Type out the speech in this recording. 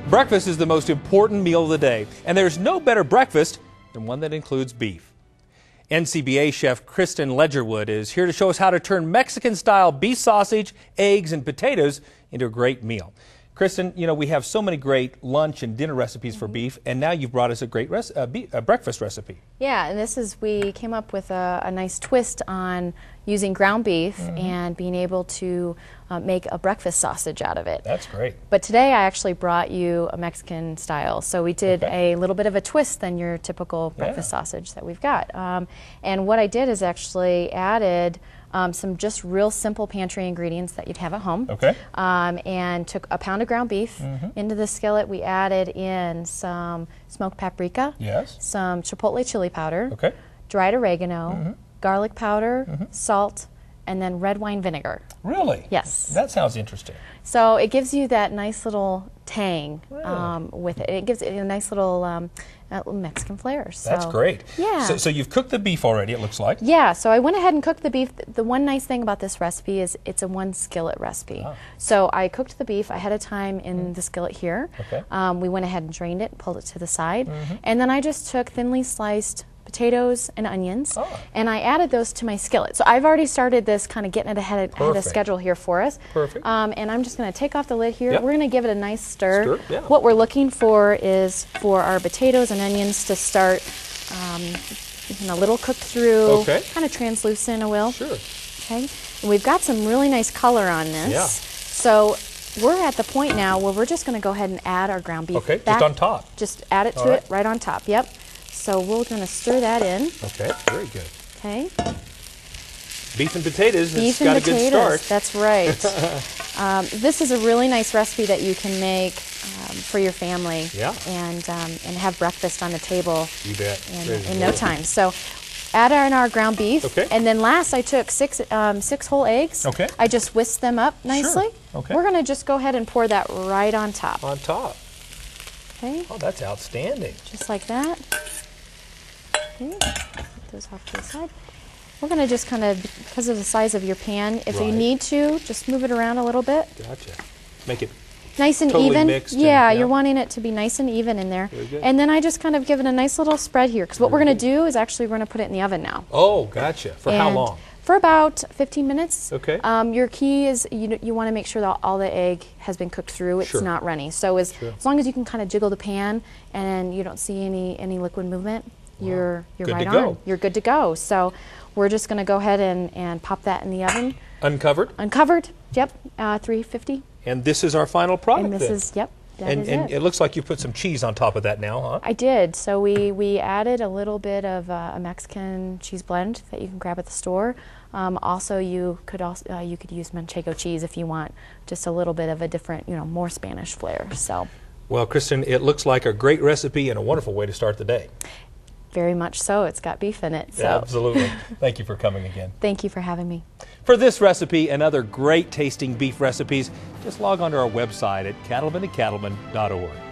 Breakfast is the most important meal of the day, and there's no better breakfast than one that includes beef. NCBA chef Kristen Ledgerwood is here to show us how to turn Mexican-style beef sausage, eggs, and potatoes into a great meal. Kristen, you know, we have so many great lunch and dinner recipes for beef, and now you've brought us a great breakfast recipe. Yeah, and we came up with a nice twist on using ground beef and being able to make a breakfast sausage out of it. That's great. But today I actually brought you a Mexican style, so we did a little bit of a twist than your typical breakfast sausage that we've got. And what I did is actually added some just real simple pantry ingredients that you'd have at home. And took a pound of ground beef. Into the skillet we added in some smoked paprika, some chipotle chili powder, dried oregano, garlic powder, salt, and then red wine vinegar. Really? Yes. That sounds interesting. So it gives you that nice little tang with it. It gives it a nice little Mexican flair. So, that's great. Yeah. So you've cooked the beef already, it looks like. Yeah, so I went ahead and cooked the beef. The one nice thing about this recipe is it's a one skillet recipe. So I cooked the beef ahead of time in the skillet here. We went ahead and drained it, pulled it to the side, and then I just took thinly sliced potatoes and onions, and I added those to my skillet. So I've already started this kind of getting it ahead of schedule here for us. And I'm just going to take a lid here. We're going to give it a nice stir. What we're looking for is for our potatoes and onions to start a little cooked through, kind of translucent, and we've got some really nice color on this. So we're at the point now where we're just going to go ahead and add our ground beef back. Just on top. Just add it to it right on top. So we're going to stir that in. Very good. Beef and potatoes. Beef and got potatoes. A good start. That's right. This is a really nice recipe that you can make for your family. And have breakfast on the table. You bet. In no time. So add in our ground beef. And then last I took six whole eggs. I just whisked them up nicely. We're going to just go ahead and pour that right on top. On top. Oh, that's outstanding. Just like that. Put those off to the side. We're going to just kind of, because of the size of your pan, if you need to, just move it around a little bit. Gotcha. Make it nice and totally even. Mixed You're wanting it to be nice and even in there. And then I just kind of give it a nice little spread here, because what we're going to do is actually we're going to put it in the oven now. Oh, gotcha. For how long? For about 15 minutes. Your key is you want to make sure that all the egg has been cooked through. It's not runny. So as long as you can kind of jiggle the pan and you don't see any liquid movement, you're right on. You're good to go. So we're just going to go ahead and pop that in the oven. Uncovered? Uncovered. Yep. 350. And this is our final product. And this is And it looks like you put some cheese on top of that now, huh? I did. So we added a little bit of a Mexican cheese blend that you can grab at the store. Also, you could use Manchego cheese if you want just a little bit of a different, more Spanish flair. So. Well, Kristen, it looks like a great recipe and a wonderful way to start the day. Very much so. It's got beef in it. So. Yeah, absolutely. Thank you for coming again. Thank you for having me. For this recipe and other great tasting beef recipes, just log on to our website at cattlemanandcattleman.org.